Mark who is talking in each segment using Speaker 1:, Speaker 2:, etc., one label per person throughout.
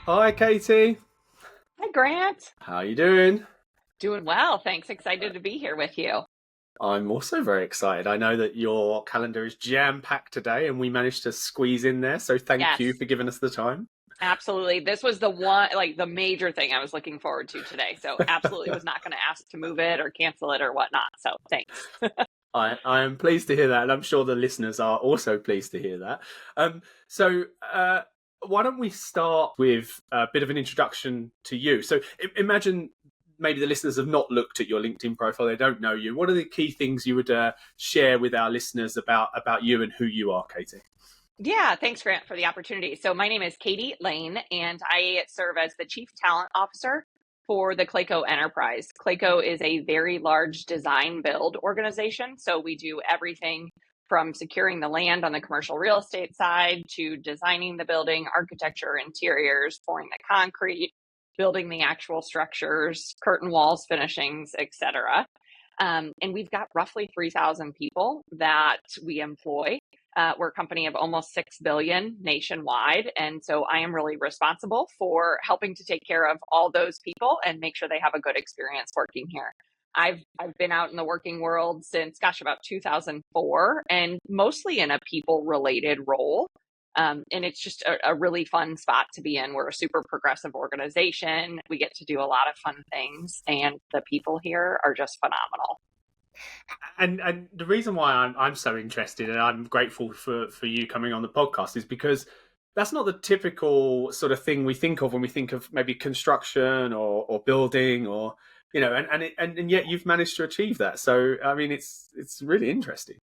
Speaker 1: Hi, Katie.
Speaker 2: Hi, Grant.
Speaker 1: How you doing?
Speaker 2: Doing well, thanks. Excited to be here with you.
Speaker 1: I'm also very excited. I know that your calendar is jam-packed today, and we managed to squeeze in there. So thank you
Speaker 2: Yes,
Speaker 1: for giving us the time.
Speaker 2: absolutely. This was the one, like the major thing I was looking forward to today. So, absolutely was not going to ask to move it or cancel it or whatnot. So, thanks.
Speaker 1: I am pleased to hear that, and I'm sure the listeners are also pleased to hear that. So why don't we start with a bit of an introduction to you? So imagine maybe the listeners have not looked at your LinkedIn profile; they don't know you. What are the key things you would share with our listeners about you and who you are, Katie?
Speaker 2: Yeah, thanks, Grant, for the opportunity. So, my name is Katie Lane, and I serve as the Chief Talent Officer for the Clayco Enterprise. Clayco is a very large design build organization. So, we do everything from securing the land on the commercial real estate side to designing the building, architecture, interiors, pouring the concrete, building the actual structures, curtain walls, finishings, etc. And we've got roughly 3,000 people that we employ. We're a company of almost 6 billion nationwide. And so I am really responsible for helping to take care of all those people and make sure they have a good experience working here. I've been out in the working world since, gosh, about 2004, and mostly in a people related role. And it's just a really fun spot to be in. We're a super progressive organization. We get to do a lot of fun things, and the people here are just phenomenal.
Speaker 1: And the reason why I'm so interested and I'm grateful for you coming on the podcast is because that's not the typical sort of thing we think of when we think of maybe construction or building or and yet you've managed to achieve that. So I mean it's really interesting.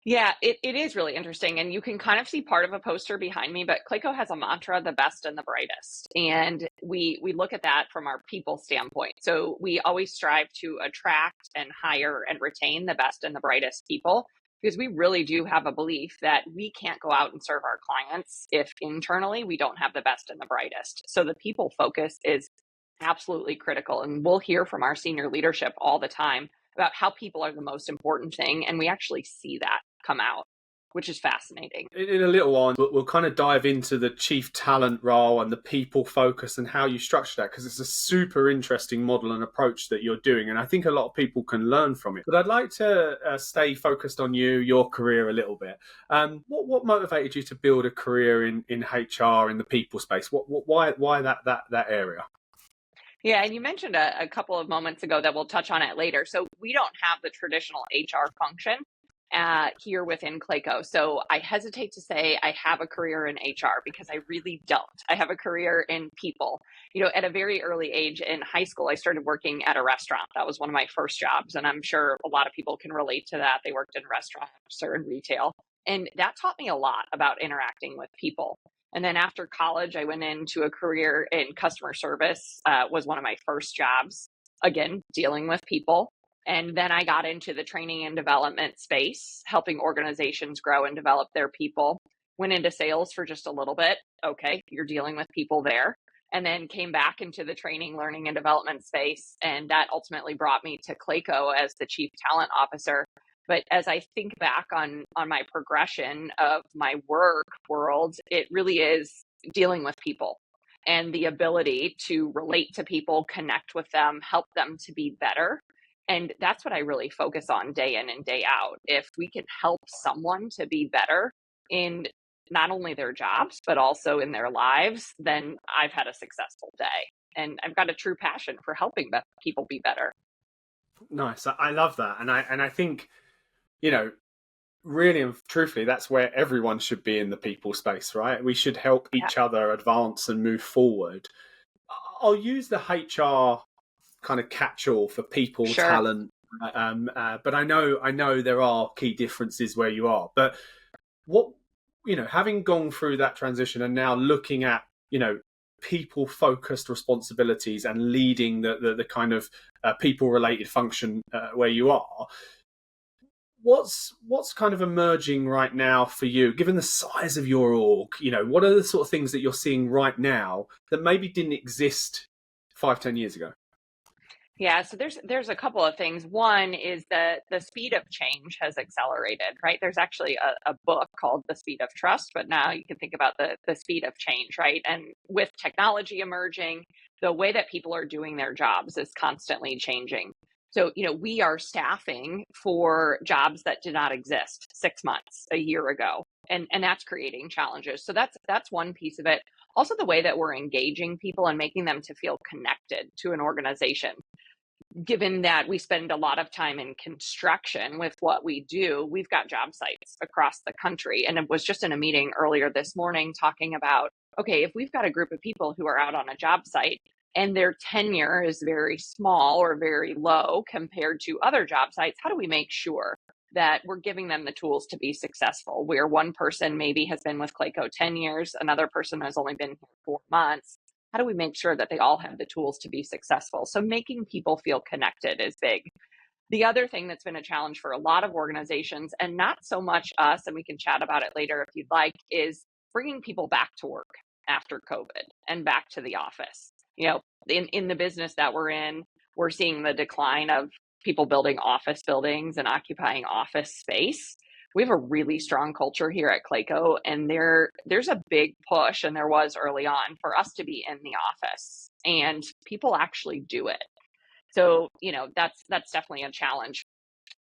Speaker 2: Yeah, it is really interesting. And you can kind of see part of a poster behind me, but Clayco has a mantra, the best and the brightest. And we look at that from our people standpoint. So we always strive to attract and hire and retain the best and the brightest people because we really do have a belief that we can't go out and serve our clients if internally we don't have the best and the brightest. So the people focus is absolutely critical. And we'll hear from our senior leadership all the time about how people are the most important thing. And we actually see that come out, which is fascinating.
Speaker 1: In a little while, we'll kind of dive into the chief talent role and the people focus and how you structure that because it's a super interesting model and approach that you're doing. And I think a lot of people can learn from it. But I'd like to stay focused on your career a little bit. What motivated you to build a career in HR in the people space? Why that area?
Speaker 2: Yeah, and you mentioned a couple of moments ago that we'll touch on it later. So we don't have the traditional HR function here within Clayco. So I hesitate to say I have a career in HR because I really don't. I have a career in people. You know, at a very early age in high school, I started working at a restaurant. That was one of my first jobs. And I'm sure a lot of people can relate to that. They worked in restaurants or in retail. And that taught me a lot about interacting with people. And then after college, I went into a career in customer service, was one of my first jobs, again, dealing with people. And then I got into the training and development space, helping organizations grow and develop their people. Went into sales for just a little bit. Okay, you're dealing with people there. And then came back into the training, learning, and development space. And that ultimately brought me to Clayco as the chief talent officer. But as I think back on my progression of my work world, it really is dealing with people and the ability to relate to people, connect with them, help them to be better. And that's what I really focus on day in and day out. If we can help someone to be better in not only their jobs, but also in their lives, then I've had a successful day. And I've got a true passion for helping people be better.
Speaker 1: Nice. I love that, and I think you know really and truthfully, that's where everyone should be in the people space, right? We should help
Speaker 2: Yeah,
Speaker 1: each other advance and move forward. I'll use the HR kind of catch-all for people,
Speaker 2: sure.
Speaker 1: talent, but I know there are key differences where you are. But what having gone through that transition and now looking at people-focused responsibilities and leading the kind of people-related function where you are, what's kind of emerging right now for you, given the size of your org? What are the sort of things that you're seeing right now that maybe didn't exist 5, 10 years ago?
Speaker 2: Yeah, so there's a couple of things. One is that the speed of change has accelerated, right? There's actually a book called The Speed of Trust, but now you can think about the speed of change, right? And with technology emerging, the way that people are doing their jobs is constantly changing. So, we are staffing for jobs that did not exist 6 months, a year ago. And that's creating challenges. So that's one piece of it. Also, the way that we're engaging people and making them to feel connected to an organization, given that we spend a lot of time in construction with what we do, we've got job sites across the country. And it was just in a meeting earlier this morning talking about, okay, if we've got a group of people who are out on a job site and their tenure is very small or very low compared to other job sites, how do we make sure that we're giving them the tools to be successful? Where one person maybe has been with Clayco 10 years, another person has only been here 4 months. How do we make sure that they all have the tools to be successful? So making people feel connected is big. The other thing that's been a challenge for a lot of organizations, and not so much us, and we can chat about it later if you'd like, is bringing people back to work after COVID and back to the office. In the business that we're in, we're seeing the decline of people building office buildings and occupying office space. We have a really strong culture here at Clayco, and there's a big push, and there was early on, for us to be in the office, and people actually do it. So, that's definitely a challenge.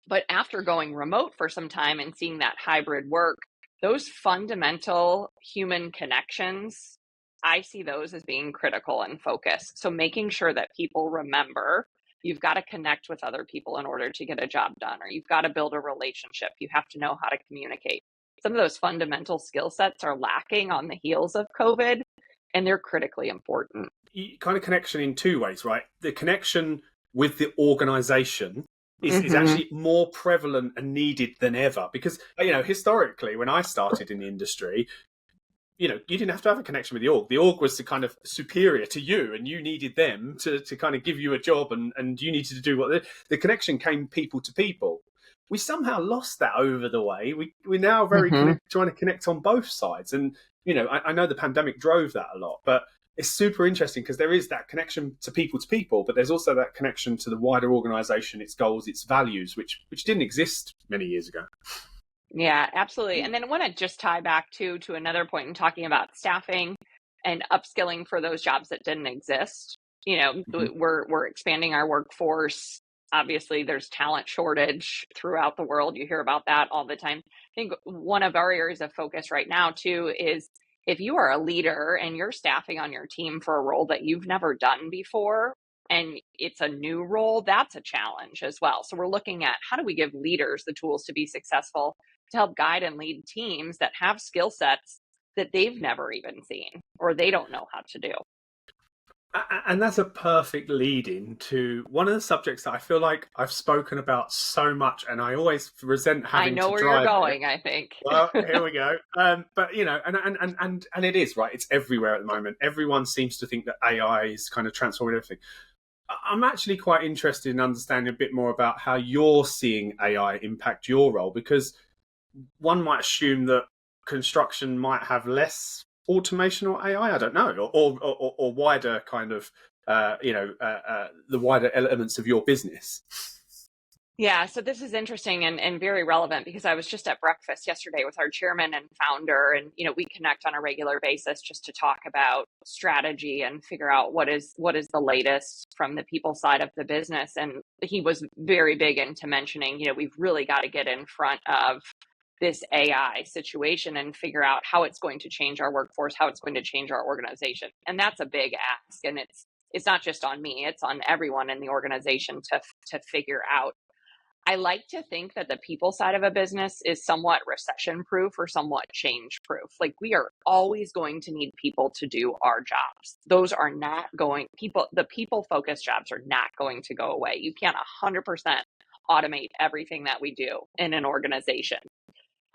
Speaker 2: But after going remote for some time and seeing that hybrid work, those fundamental human connections, I see those as being critical and focus. So making sure that people remember you've got to connect with other people in order to get a job done, or you've got to build a relationship. You have to know how to communicate. Some of those fundamental skill sets are lacking on the heels of COVID, and they're critically important.
Speaker 1: Kind of connection in two ways, right? The connection with the organization is actually more prevalent and needed than ever, because historically, when I started in the industry, you didn't have to have a connection with the org. The org was the kind of superior to you, and you needed them to kind of give you a job, and you needed to do what the connection came people to people. We somehow lost that over the way. We're now very trying to connect on both sides, and I know the pandemic drove that a lot, but it's super interesting because there is that connection to people, but there's also that connection to the wider organization, its goals, its values, which didn't exist many years ago.
Speaker 2: Yeah, absolutely. And then I want to just tie back to another point in talking about staffing and upskilling for those jobs that didn't exist. We're expanding our workforce. Obviously, there's talent shortage throughout the world. You hear about that all the time. I think one of our areas of focus right now, too, is if you are a leader and you're staffing on your team for a role that you've never done before, and it's a new role, that's a challenge as well. So we're looking at how do we give leaders the tools to be successful, to help guide and lead teams that have skill sets that they've never even seen or they don't know how to do.
Speaker 1: And that's a perfect lead in to one of the subjects that I feel like I've spoken about so much, and I always resent having to drive.
Speaker 2: I know where you're going, I think.
Speaker 1: Well, here we go. But and it is right. It's everywhere at the moment. Everyone seems to think that AI is kind of transforming everything. I'm actually quite interested in understanding a bit more about how you're seeing AI impact your role, because one might assume that construction might have less automation or AI. I don't know, or wider kind of the wider elements of your business.
Speaker 2: Yeah, so this is interesting and very relevant, because I was just at breakfast yesterday with our chairman and founder, and we connect on a regular basis just to talk about strategy and figure out what is the latest from the people side of the business. And he was very big into mentioning, we've really got to get in front of this AI situation and figure out how it's going to change our workforce, how it's going to change our organization. And that's a big ask. And it's not just on me, it's on everyone in the organization to figure out. I like to think that the people side of a business is somewhat recession proof or somewhat change proof. Like, we are always going to need people to do our jobs. Those are not the people focused jobs are not going to go away. You can't 100% automate everything that we do in an organization.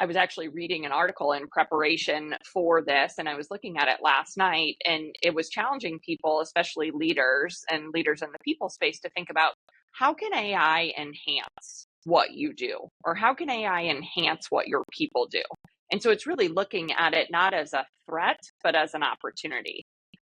Speaker 2: I was actually reading an article in preparation for this, and I was looking at it last night, and it was challenging people, especially leaders and leaders in the people space, to think about, how can AI enhance what you do? Or how can AI enhance what your people do? And so it's really looking at it not as a threat, but as an opportunity.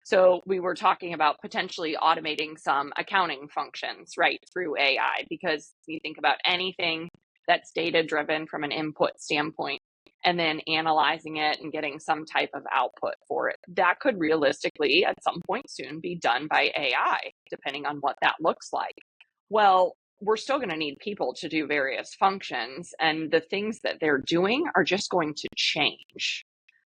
Speaker 2: So we were talking about potentially automating some accounting functions, right, through AI, because you think about anything that's data driven from an input standpoint and then analyzing it and getting some type of output for it. That could realistically at some point soon be done by AI, depending on what that looks like. Well, we're still going to need people to do various functions, and the things that they're doing are just going to change.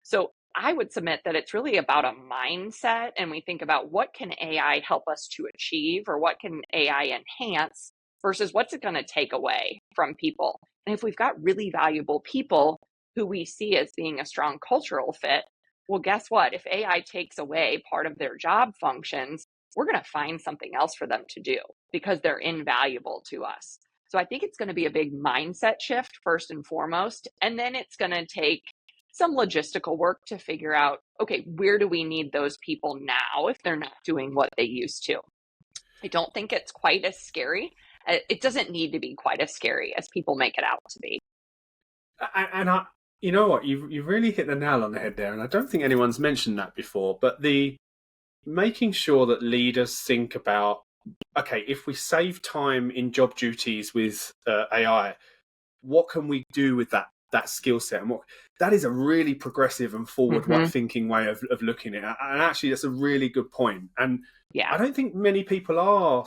Speaker 2: So I would submit that it's really about a mindset, and we think about what can AI help us to achieve, or what can AI enhance versus what's it going to take away from people. And if we've got really valuable people who we see as being a strong cultural fit, well, guess what? If AI takes away part of their job functions, we're going to find something else for them to do because they're invaluable to us. So I think it's going to be a big mindset shift first and foremost. And then it's going to take some logistical work to figure out, okay, where do we need those people now if they're not doing what they used to? I don't think it's quite as scary. It doesn't need to be quite as scary as people make it out to be.
Speaker 1: And you know what, you really hit the nail on the head there, and I don't think anyone's mentioned that before. But the making sure that leaders think about, okay, if we save time in job duties with AI, what can we do with that skill set? And that is a really progressive and forward thinking way of looking at it. And actually, that's a really good point. And
Speaker 2: Yeah.
Speaker 1: I don't think many people are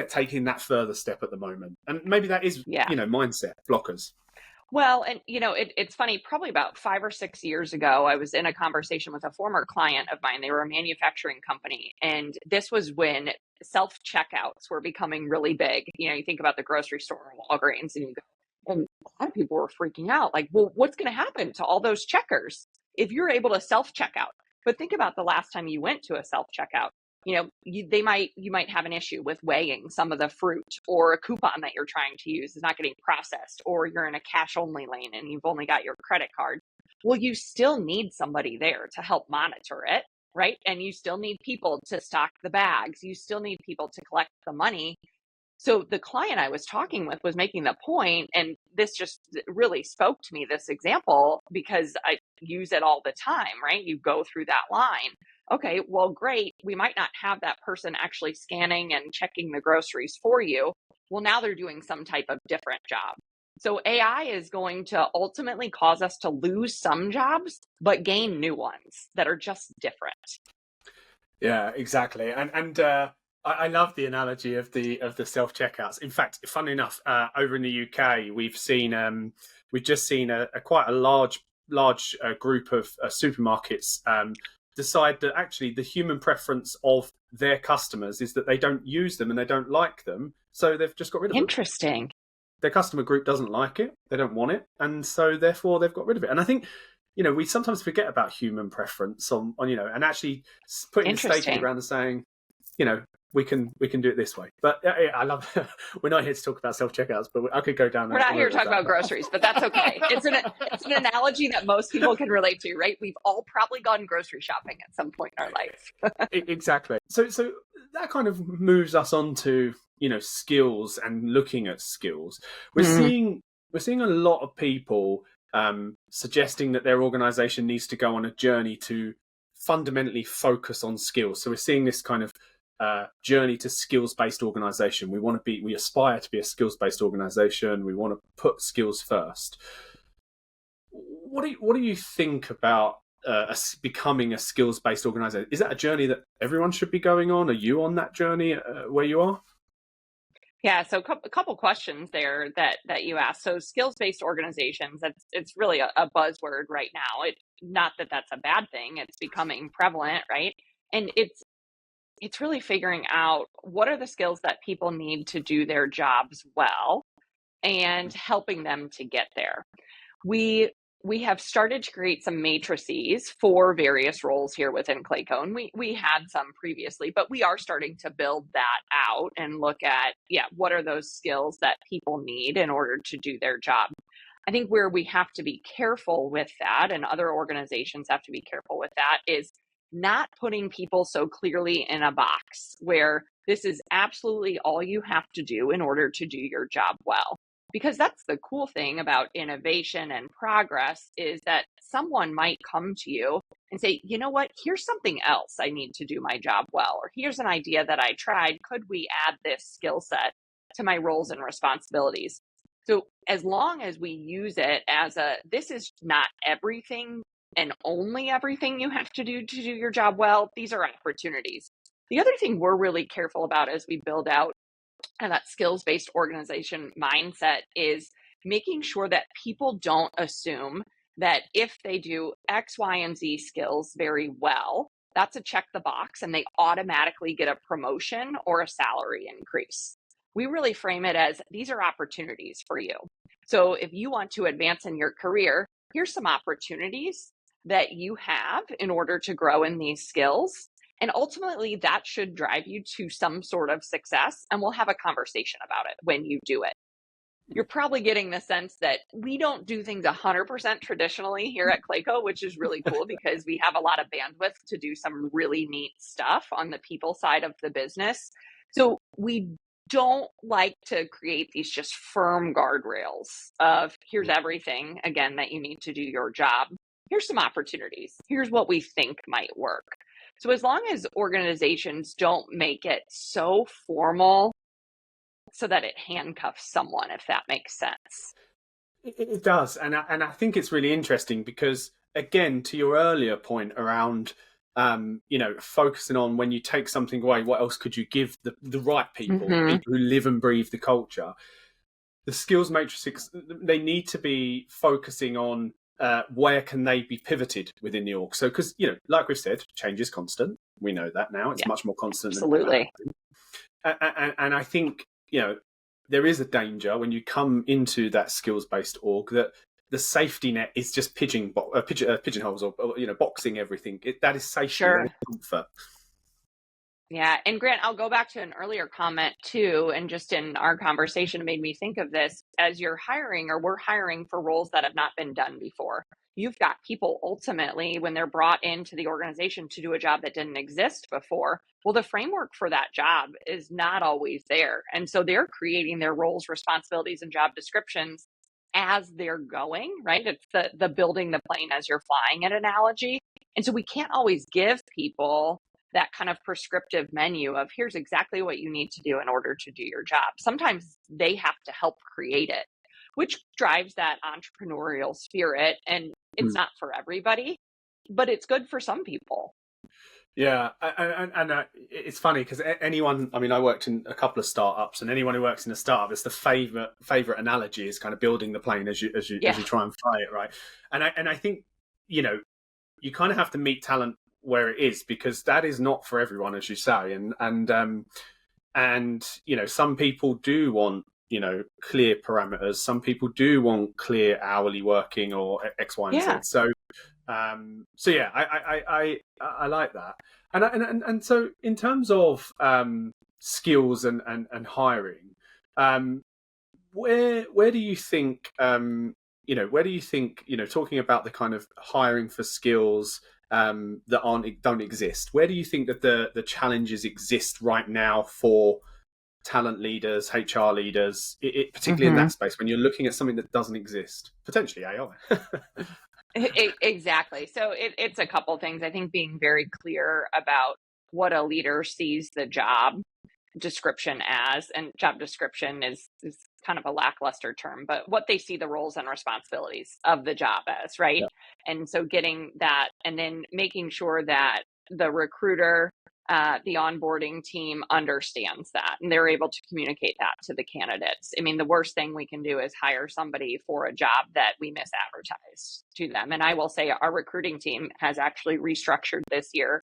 Speaker 1: taking that further step at the moment. And maybe that is, mindset blockers.
Speaker 2: Well, and it's funny, probably about 5 or 6 years ago, I was in a conversation with a former client of mine. They were a manufacturing company. And this was when self-checkouts were becoming really big. You think about the grocery store or Walgreens, and and a lot of people were freaking out, like, well, what's going to happen to all those checkers if you're able to self-checkout? But think about the last time you went to a self-checkout. You might have an issue with weighing some of the fruit, or a coupon that you're trying to use is not getting processed, or you're in a cash only lane and you've only got your credit card. Well, you still need somebody there to help monitor it, right? And you still need people to stock the bags. You still need people to collect the money. So the client I was talking with was making the point, and this just really spoke to me, this example, because I use it all the time, right? You go through that line. Okay, well, great. We might not have that person actually scanning and checking the groceries for you. Well, now they're doing some type of different job. So AI is going to ultimately cause us to lose some jobs, but gain new ones that are just different.
Speaker 1: Yeah, exactly. And I love the analogy of the self checkouts. In fact, funny enough, over in the UK, we've just seen a quite a large group of supermarkets decide that actually the human preference of their customers is that they don't use them and they don't like them, so they've just got rid of them.
Speaker 2: Interesting.
Speaker 1: Their customer group doesn't like it, they don't want it, and so therefore they've got rid of it. And I think we sometimes forget about human preference on and actually putting the stake in the ground and saying, we can do it this way. But I love. We're not here to talk about self checkouts, but I could go down.
Speaker 2: We're not here to talk about groceries, but that's okay. It's an analogy that most people can relate to, right? We've all probably gone grocery shopping at some point in our life.
Speaker 1: Exactly. So that kind of moves us on to skills and looking at skills. We're seeing a lot of people suggesting that their organization needs to go on a journey to fundamentally focus on skills. So we're seeing this kind of journey to skills-based organization. We aspire to be a skills-based organization. We want to put skills first. What do you think about becoming a skills-based organization? Is that a journey that everyone should be going on? Are you on that journey where you are?
Speaker 2: Yeah, so a couple questions there that you asked. So skills-based organizations, it's really a buzzword right now. Not that that's a bad thing. It's becoming prevalent, right? And it's really figuring out what are the skills that people need to do their jobs well and helping them to get there. We have started to create some matrices for various roles here within Clayco, and we had some previously, but we are starting to build that out and look at, what are those skills that people need in order to do their job. I think where we have to be careful with that, and other organizations have to be careful with that, is not putting people so clearly in a box where this is absolutely all you have to do in order to do your job well. Because that's the cool thing about innovation and progress is that someone might come to you and say, you know what, here's something else I need to do my job well, or here's an idea that I tried. Could we add this skill set to my roles and responsibilities? So as long as we use it as this is not everything and only everything you have to do your job well, these are opportunities. The other thing we're really careful about as we build out and that skills-based organization mindset is making sure that people don't assume that if they do X, Y, and Z skills very well, that's a check the box and they automatically get a promotion or a salary increase. We really frame it as these are opportunities for you. So if you want to advance in your career, here's some opportunities that you have in order to grow in these skills. And ultimately, that should drive you to some sort of success. And we'll have a conversation about it when you do it. You're probably getting the sense that we don't do things 100% traditionally here at Clayco, which is really cool because we have a lot of bandwidth to do some really neat stuff on the people side of the business. So we don't like to create these just firm guardrails of here's everything, again, that you need to do your job. Here's some opportunities. Here's what we think might work. So as long as organizations don't make it so formal so that it handcuffs someone, if that makes sense.
Speaker 1: It does. And I think it's really interesting because, again, to your earlier point around, focusing on when you take something away, what else could you give the right people, people who live and breathe the culture? The skills matrix, they need to be focusing on where can they be pivoted within the org. So, because, like we've said, change is constant. We know that now. It's much more constant
Speaker 2: absolutely.
Speaker 1: than ever. And I think, there is a danger when you come into that skills-based org that the safety net is just pigeonholes or boxing everything. That is safety,
Speaker 2: sure.
Speaker 1: and comfort.
Speaker 2: Yeah. And Grant, I'll go back to an earlier comment too. And just in our conversation, it made me think of this as you're hiring or we're hiring for roles that have not been done before. You've got people ultimately, when they're brought into the organization to do a job that didn't exist before, well, the framework for that job is not always there. And so they're creating their roles, responsibilities, and job descriptions as they're going, right? It's the building the plane as you're flying it analogy. And so we can't always give people that kind of prescriptive menu of here's exactly what you need to do in order to do your job. Sometimes they have to help create it, which drives that entrepreneurial spirit. And it's not for everybody, but it's good for some people.
Speaker 1: Yeah, and it's funny because anyone, I worked in a couple of startups, and anyone who works in a startup, it's the favorite analogy is kind of building the plane as you try and fly it, right? And I think you kind of have to meet talent where it is, because that is not for everyone, as you say, and some people do want clear parameters. Some people do want clear hourly working or X, Y, and Z. So I like that. And so in terms of skills and hiring, where do you think talking about the kind of hiring for skills that don't exist, where do you think that the challenges exist right now for talent leaders, HR leaders, particularly in that space when you're looking at something that doesn't exist, potentially AI?
Speaker 2: Exactly. So it's a couple things. I think being very clear about what a leader sees the job description as, and job description is kind of a lackluster term, but what they see the roles and responsibilities of the job as, right? Yeah. And so getting that, and then making sure that the recruiter, the onboarding team understands that and they're able to communicate that to the candidates. The worst thing we can do is hire somebody for a job that we misadvertised to them. And I will say our recruiting team has actually restructured this year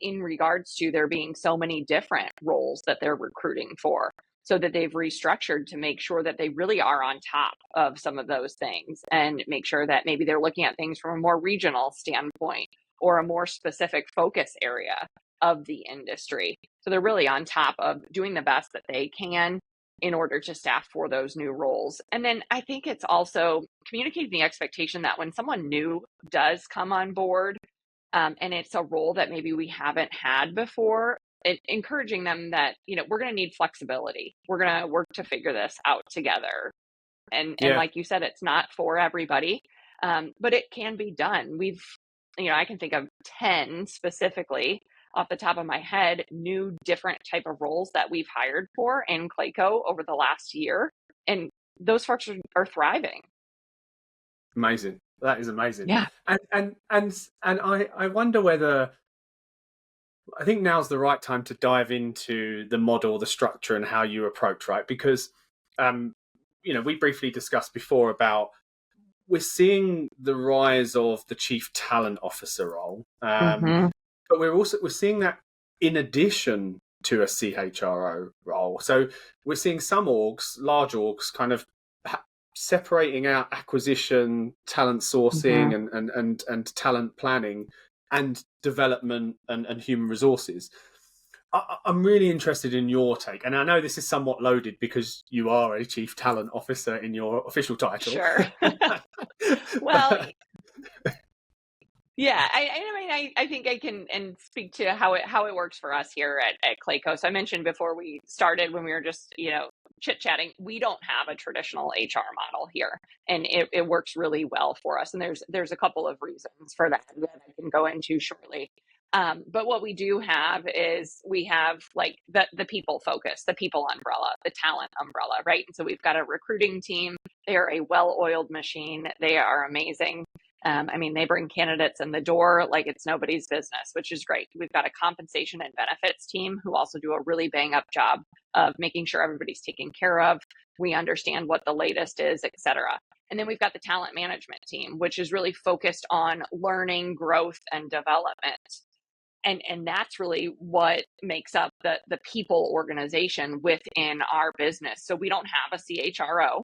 Speaker 2: in regards to there being so many different roles that they're recruiting for, so that they've restructured to make sure that they really are on top of some of those things and make sure that maybe they're looking at things from a more regional standpoint or a more specific focus area of the industry. So they're really on top of doing the best that they can in order to staff for those new roles. And then I think it's also communicating the expectation that when someone new does come on board, and it's a role that maybe we haven't had before, encouraging them that, we're going to need flexibility. We're going to work to figure this out together. And
Speaker 1: Yeah,
Speaker 2: like you said, it's not for everybody, but it can be done. I can think of 10 specifically off the top of my head, new different type of roles that we've hired for in Clayco over the last year. And those folks are thriving.
Speaker 1: amazing. That is amazing.
Speaker 2: Yeah.
Speaker 1: And I wonder whether I think now's the right time to dive into the model, the structure, and how you approach, right? Because um, we briefly discussed before about we're seeing the rise of the chief talent officer role,
Speaker 2: Mm-hmm.
Speaker 1: but we're seeing that in addition to a CHRO role. So we're seeing some orgs, large orgs, kind of separating out acquisition, talent
Speaker 2: Mm-hmm.
Speaker 1: sourcing, and talent planning, and development and human resources. I'm really interested in your take, and I know this is somewhat loaded because you are a chief talent officer in your official title.
Speaker 2: Sure. Well, yeah, I think I can and speak to how it works for us here at Clayco. So I mentioned before we started when we were just chit chatting, we don't have a traditional HR model here, and it works really well for us. And there's a couple of reasons for that I can go into shortly. But what we do have is we have like the people focus, the people umbrella, the talent umbrella, right? And so we've got a recruiting team. They are a well-oiled machine. They are amazing. They bring candidates in the door like it's nobody's business, which is great. We've got a compensation and benefits team who also do a really bang up job of making sure everybody's taken care of. We understand what the latest is, et cetera. And then we've got the talent management team, which is really focused on learning, growth, and development. And that's really what makes up the people organization within our business. So we don't have a CHRO.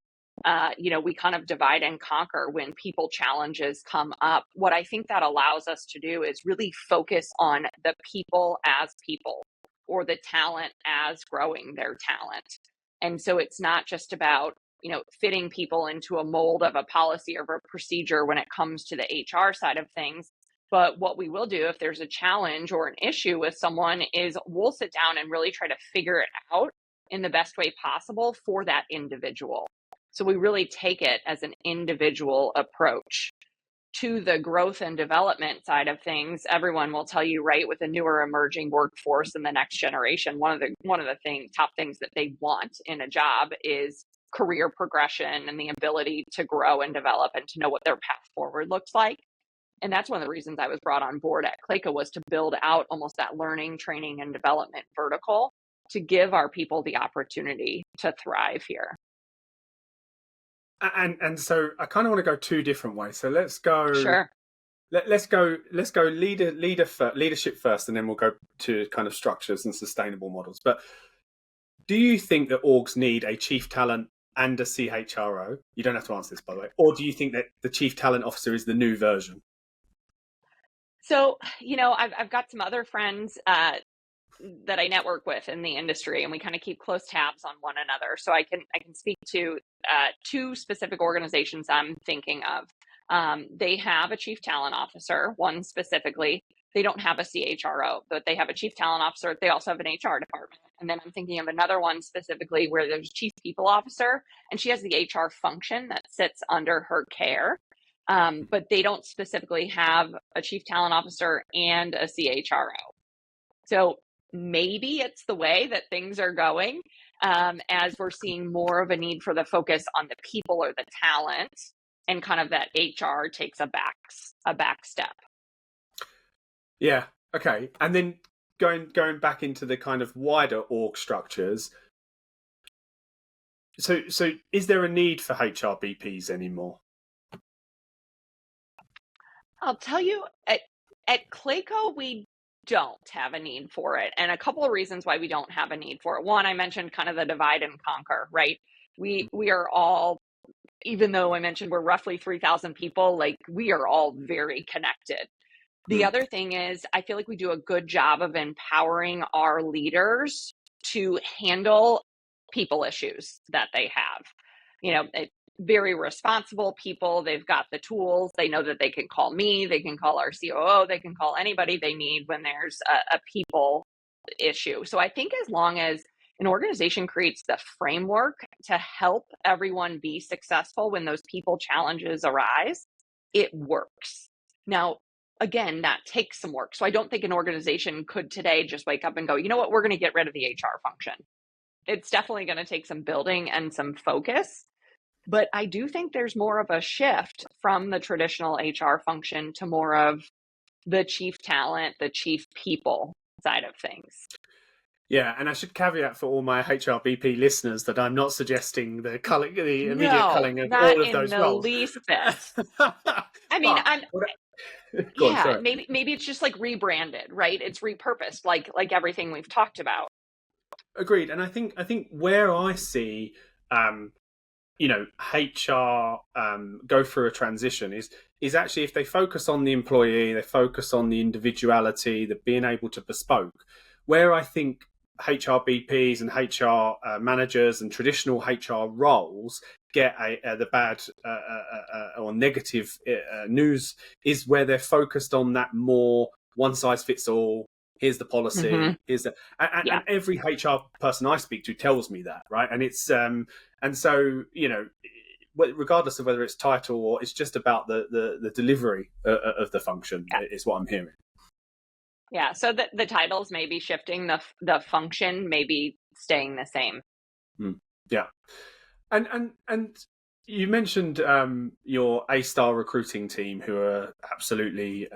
Speaker 2: We kind of divide and conquer when people challenges come up. What I think that allows us to do is really focus on the people as people, or the talent as growing their talent. And so it's not just about fitting people into a mold of a policy or a procedure when it comes to the HR side of things. But what we will do if there's a challenge or an issue with someone is we'll sit down and really try to figure it out in the best way possible for that individual. So we really take it as an individual approach. To the growth and development side of things, everyone will tell you, right, with a newer emerging workforce in the next generation, one of the top things that they want in a job is career progression and the ability to grow and develop and to know what their path forward looks like. And that's one of the reasons I was brought on board at Clayco, was to build out almost that learning, training, and development vertical to give our people the opportunity to thrive here.
Speaker 1: And so I kind of want to go two different ways. So let's go.
Speaker 2: Sure.
Speaker 1: Let's go leadership first, and then we'll go to kind of structures and sustainable models. But do you think that orgs need a chief talent and a CHRO? You don't have to answer this, by the way. Or do you think that the chief talent officer is the new version?
Speaker 2: So, I've got some other friends that I network with in the industry, and we kind of keep close tabs on one another. So I can speak to two specific organizations I'm thinking of. They have a chief talent officer, one specifically. They don't have a CHRO, but they have a chief talent officer. They also have an HR department. And then I'm thinking of another one specifically where there's a chief people officer, and she has the HR function that sits under her care. But they don't specifically have a chief talent officer and a CHRO. So maybe it's the way that things are going, as we're seeing more of a need for the focus on the people or the talent, and kind of that HR takes a back step.
Speaker 1: Yeah. Okay. And then going back into the kind of wider org structures. So is there a need for HRBPs anymore?
Speaker 2: I'll tell you, at Clayco, we don't have a need for it. And a couple of reasons why we don't have a need for it. One, I mentioned kind of the divide and conquer, right? We are all, even though I mentioned we're roughly 3,000 people, like we are all very connected. The other thing is, I feel like we do a good job of empowering our leaders to handle people issues that they have. Very responsible people. They've got the tools. They know that they can call me. They can call our COO. They can call anybody they need when there's a people issue. So I think as long as An organization creates the framework to help everyone be successful when those people challenges arise. It works. Now, again, that takes some work. So I don't think an organization could today just wake up and go, you know what, we're going to get rid of the HR function. It's definitely going to take some building and some focus. But I do think there's more of a shift from the traditional HR function to more of the chief talent, the chief people side of things.
Speaker 1: Yeah, and I should caveat for all my HRBP listeners that I'm not suggesting the immediate
Speaker 2: No,
Speaker 1: culling of
Speaker 2: not
Speaker 1: all of
Speaker 2: in
Speaker 1: those
Speaker 2: the
Speaker 1: roles.
Speaker 2: least bit. I mean,
Speaker 1: But
Speaker 2: I'm
Speaker 1: go on,
Speaker 2: yeah,
Speaker 1: sorry.
Speaker 2: maybe it's just like rebranded, right? It's repurposed, like everything we've talked about.
Speaker 1: Agreed, and I think where I see HR go through a transition is actually if they focus on the employee, they focus on the individuality, the being able to bespoke. Where I think HRBPs and HR managers and traditional HR roles get the bad or negative news is where they're focused on that more one size fits all. Here's the
Speaker 2: Mm-hmm.
Speaker 1: policy. Here's the
Speaker 2: Yeah.
Speaker 1: and every HR person I speak to tells me that, right? And it's and so regardless of whether it's title or it's just about the delivery of the function
Speaker 2: Yeah.
Speaker 1: is what I'm hearing.
Speaker 2: Yeah. So the titles may be shifting, the function may be staying the same.
Speaker 1: Yeah, and you mentioned your A-star recruiting team, who are absolutely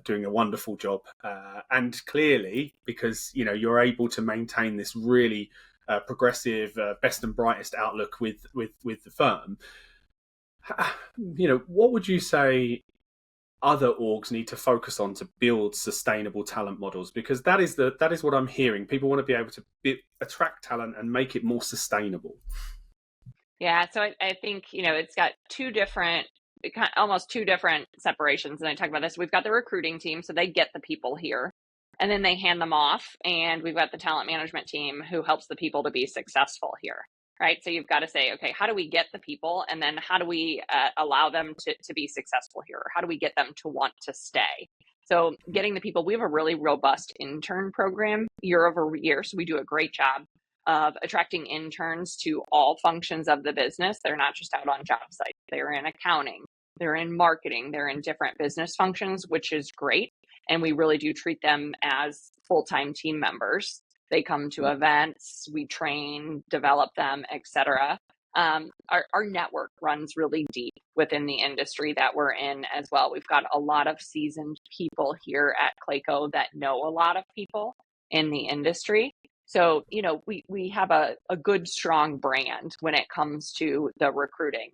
Speaker 1: doing a wonderful job, and clearly because you're able to maintain this really progressive, best and brightest outlook with the firm. What would you say other orgs need to focus on to build sustainable talent models? Because that is what I'm hearing. People want to be able to attract talent and make it more sustainable.
Speaker 2: Yeah. So I think, it's got almost two different separations. And I talk about this. We've got the recruiting team, so they get the people here and then they hand them off. And we've got the talent management team who helps the people to be successful here. Right. So you've got to say, okay, how do we get the people? And then how do we allow them to be successful here? How do we get them to want to stay? So getting the people, we have a really robust intern program year over year. So we do a great job of attracting interns to all functions of the business. They're not just out on job sites. They're in accounting, they're in marketing, they're in different business functions, which is great. And we really do treat them as full-time team members. They come to events, we train, develop them, etc. Our network runs really deep within the industry that we're in as well. We've got a lot of seasoned people here at Clayco that know a lot of people in the industry. So, we have a good, strong brand when it comes to the recruiting.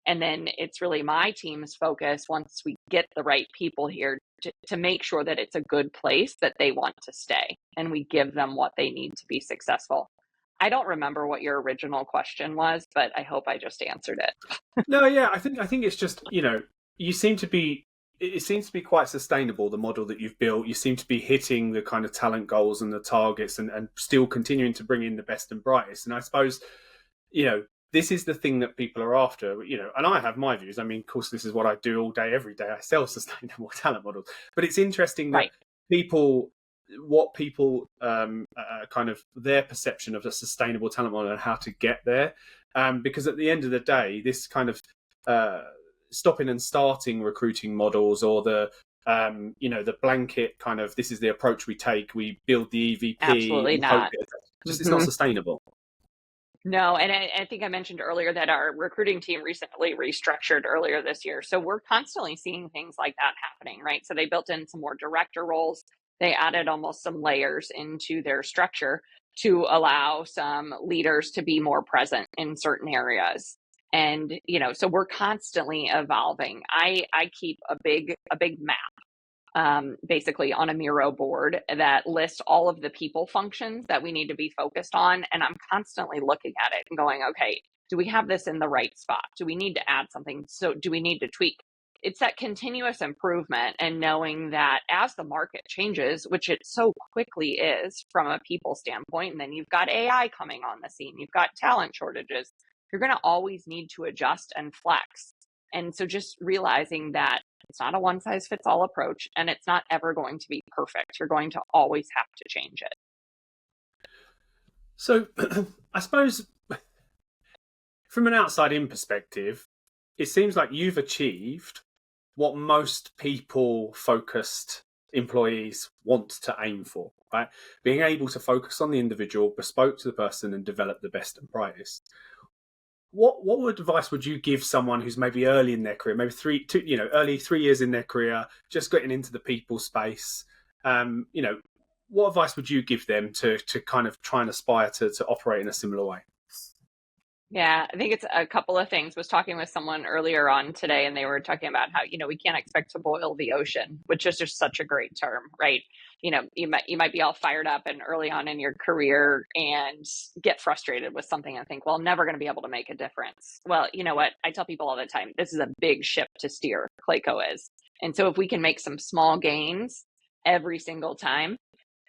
Speaker 2: And then it's really my team's focus once we get the right people here to make sure that it's a good place that they want to stay and we give them what they need to be successful. I don't remember what your original question was, but I hope I just answered it.
Speaker 1: No, yeah, I think it's just you seem to be. It seems to be quite sustainable, the model that you've built. You seem to be hitting the kind of talent goals and the targets and still continuing to bring in the best and brightest. And I suppose, this is the thing that people are after, and I have my views. I mean, of course, this is what I do all day, every day. I sell sustainable talent models. But it's interesting that
Speaker 2: Right.
Speaker 1: what people kind of their perception of a sustainable talent model and how to get there. Because at the end of the day, this kind of stopping and starting recruiting models or the blanket kind of this is the approach we take. We build the EVP
Speaker 2: Absolutely
Speaker 1: and hope
Speaker 2: not.
Speaker 1: it's not
Speaker 2: Mhm.
Speaker 1: sustainable.
Speaker 2: No, and I think I mentioned earlier that our recruiting team recently restructured earlier this year. So we're constantly seeing things like that happening, right? So they built in some more director roles. They added almost some layers into their structure to allow some leaders to be more present in certain areas. And, so we're constantly evolving. I keep a big map basically on a Miro board that lists all of the people functions that we need to be focused on. And I'm constantly looking at it and going, okay, do we have this in the right spot? Do we need to add something? So do we need to tweak? It's that continuous improvement and knowing that as the market changes, which it so quickly is from a people standpoint, and then you've got AI coming on the scene, you've got talent shortages, you're going to always need to adjust and flex. And so just realizing that it's not a one size fits all approach and it's not ever going to be perfect. You're going to always have to change it.
Speaker 1: So I suppose from an outside in perspective, it seems like you've achieved what most people focused employees want to aim for, right? Being able to focus on the individual, bespoke to the person, and develop the best and brightest. What advice would you give someone who's maybe early in their career, maybe early 3 years in their career, just getting into the people space? What advice would you give them to kind of try and aspire to operate in a similar way?
Speaker 2: Yeah, I think it's a couple of things. Was talking with someone earlier on today, and they were talking about how, we can't expect to boil the ocean, which is just such a great term, right? You might be all fired up and early on in your career and get frustrated with something and think, well, I'm never going to be able to make a difference. Well, you know what? I tell people all the time, this is a big ship to steer, Clayco is. And so if we can make some small gains every single time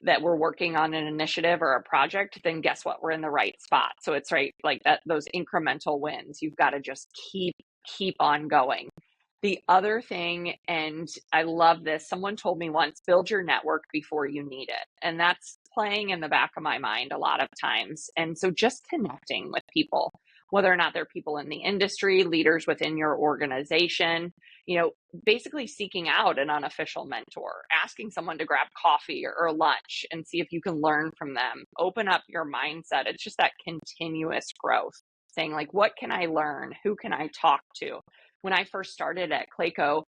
Speaker 2: that we're working on an initiative or a project, then guess what? We're in the right spot. So it's right, like that, those incremental wins. You've got to just keep on going. The other thing, and I love this, someone told me once, build your network before you need it. And that's playing in the back of my mind a lot of times. And so just connecting with people, whether or not they're people in the industry, leaders within your organization, basically seeking out an unofficial mentor, asking someone to grab coffee or lunch and see if you can learn from them. Open up your mindset. It's just that continuous growth, saying like, what can I learn? Who can I talk to? When I first started at Clayco,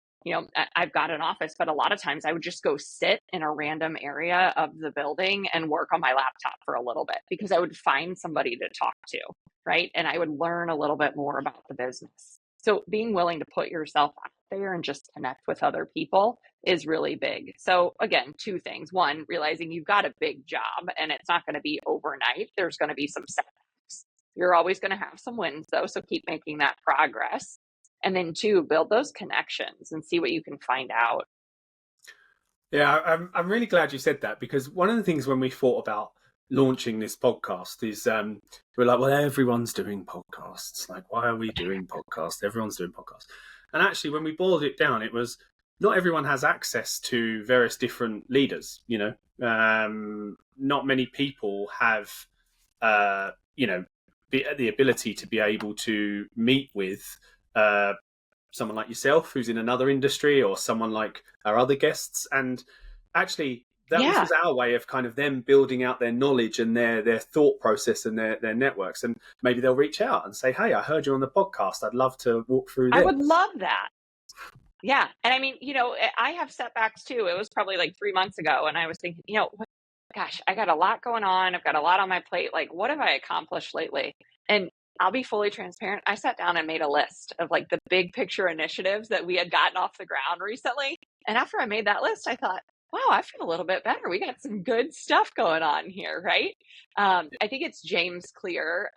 Speaker 2: I've got an office, but a lot of times I would just go sit in a random area of the building and work on my laptop for a little bit because I would find somebody to talk to, right? And I would learn a little bit more about the business. So being willing to put yourself out there and just connect with other people is really big. So again, two things. One, realizing you've got a big job and it's not going to be overnight. There's going to be some setbacks. You're always going to have some wins though, so keep making that progress. And then two, build those connections and see what you can find out.
Speaker 1: Yeah, I'm really glad you said that, because one of the things when we thought about launching this podcast is we're like, well, everyone's doing podcasts. Like, why are we doing podcasts? Everyone's doing podcasts. And actually, when we boiled it down, it was not everyone has access to various different leaders. Not many people have, the ability to be able to meet with someone like yourself who's in another industry, or someone like our other guests. And actually, this was our way of kind of them building out their knowledge and their thought process and their networks. And maybe they'll reach out and say, hey, I heard you on the podcast. I'd love to walk through this.
Speaker 2: I would love that. Yeah. And I mean, I have setbacks too. It was probably like 3 months ago. And I was thinking, gosh, I got a lot going on. I've got a lot on my plate. Like, what have I accomplished lately? And I'll be fully transparent. I sat down and made a list of like the big picture initiatives that we had gotten off the ground recently. And after I made that list, I thought, wow, I feel a little bit better. We got some good stuff going on here, right? I think it's James Clear,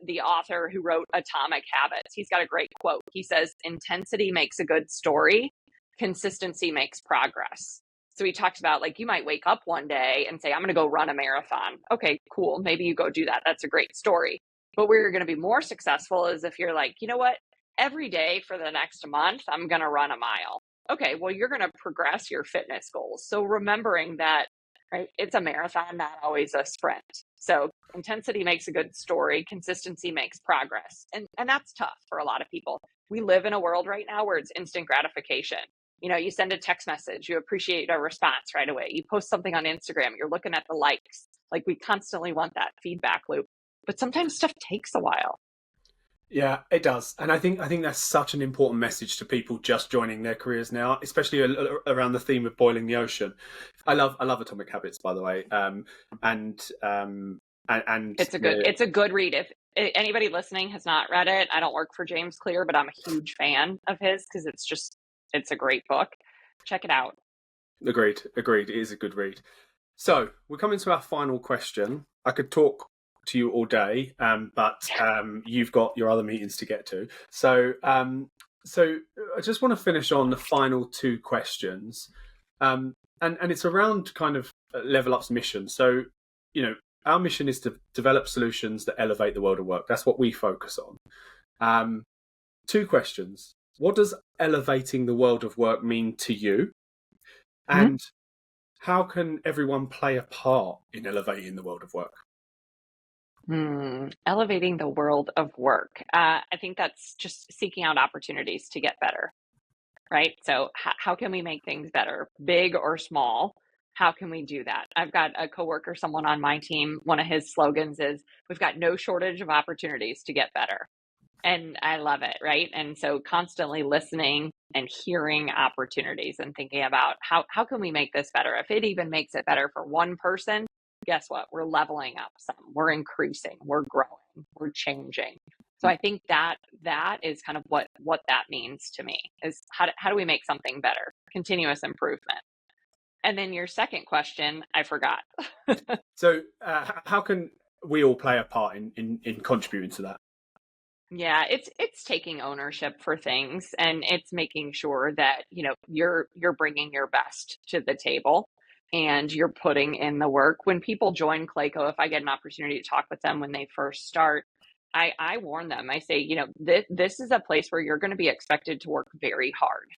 Speaker 2: the author who wrote Atomic Habits. He's got a great quote. He says, intensity makes a good story. Consistency makes progress. So he talks about like, you might wake up one day and say, I'm going to go run a marathon. Okay, cool. Maybe you go do that. That's a great story. But where you're going to be more successful is if you're like, you know what, every day for the next month, I'm going to run a mile. Okay, well, you're going to progress your fitness goals. So remembering that, right, it's a marathon, not always a sprint. So intensity makes a good story. Consistency makes progress. And that's tough for a lot of people. We live in a world right now where it's instant gratification. You send a text message, you appreciate a response right away. You post something on Instagram, you're looking at the likes. Like, we constantly want that feedback loop. But sometimes stuff takes a while.
Speaker 1: Yeah, it does. And I think that's such an important message to people just joining their careers now, especially around the theme of boiling the ocean. I love Atomic Habits, by the way. And
Speaker 2: it's a good read. If anybody listening has not read it, I don't work for James Clear, but I'm a huge fan of his because it's a great book. Check it out.
Speaker 1: Agreed. It is a good read. So we're coming to our final question. I could talk to you all day, but you've got your other meetings to get to. So I just want to finish on the final two questions, and it's around kind of Level Up's mission. So our mission is to develop solutions that elevate the world of work. That's what we focus on. Two questions: what does elevating the world of work mean to you, and how can everyone play a part in elevating the world of work?
Speaker 2: Elevating the world of work. I think that's just seeking out opportunities to get better, right? So, how can we make things better, big or small? How can we do that? I've got a coworker, someone on my team. One of his slogans is, "We've got no shortage of opportunities to get better." And I love it, right? And so constantly listening and hearing opportunities and thinking about how can we make this better? If it even makes it better for one person, guess what? We're leveling up some, we're increasing, we're growing, we're changing. So I think that is kind of what that means to me is how do we make something better? Continuous improvement. And then your second question, I forgot.
Speaker 1: So how can we all play a part in contributing to that?
Speaker 2: Yeah, it's taking ownership for things, and it's making sure that, you're bringing your best to the table and you're putting in the work. When people join Clayco, if I get an opportunity to talk with them when they first start, I warn them. I say, this is a place where you're going to be expected to work very hard.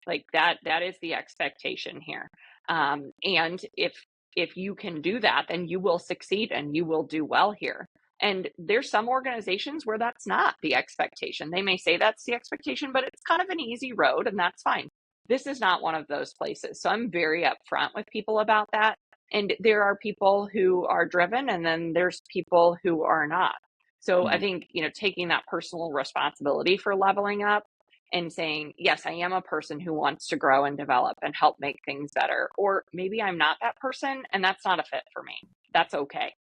Speaker 2: Like that is the expectation here. And if you can do that, then you will succeed and you will do well here. And there's some organizations where that's not the expectation. They may say that's the expectation, but it's kind of an easy road, and that's fine. This is not one of those places. So I'm very upfront with people about that. And there are people who are driven, and then there's people who are not. So I think, taking that personal responsibility for leveling up and saying, yes, I am a person who wants to grow and develop and help make things better. Or maybe I'm not that person and that's not a fit for me. That's okay.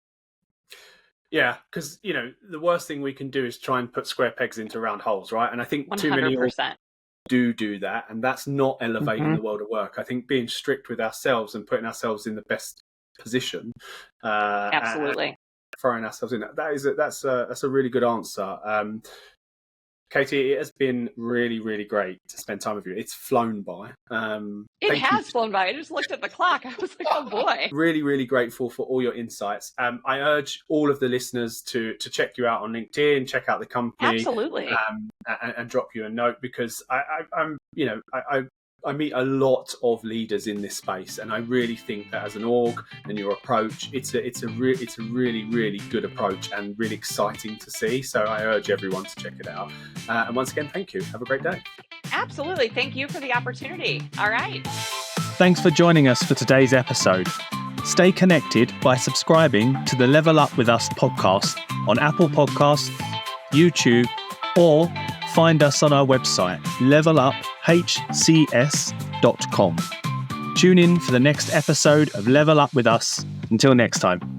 Speaker 1: Yeah, because the worst thing we can do is try and put square pegs into round holes, right? And I think
Speaker 2: 100%.
Speaker 1: too many do that, and that's not elevating the world of work. I think being strict with ourselves and putting ourselves in the best position,
Speaker 2: absolutely,
Speaker 1: and throwing ourselves in that's a really good answer. Katie, it has been really, really great to spend time with you. It's flown by.
Speaker 2: It has flown by. I just looked at the clock. I was like, oh boy.
Speaker 1: Really, really grateful for all your insights. I urge all of the listeners to check you out on LinkedIn, check out the company.
Speaker 2: Absolutely.
Speaker 1: And drop you a note, because I meet a lot of leaders in this space, and I really think that as an org and your approach, it's a really, really good approach and really exciting to see. So I urge everyone to check it out. And once again, thank you. Have a great day.
Speaker 2: Absolutely. Thank you for the opportunity. All right.
Speaker 3: Thanks for joining us for today's episode. Stay connected by subscribing to the Level Up With Us podcast on Apple Podcasts, YouTube, or find us on our website, leveluphcs.com. Tune in for the next episode of Level Up With Us. Until next time.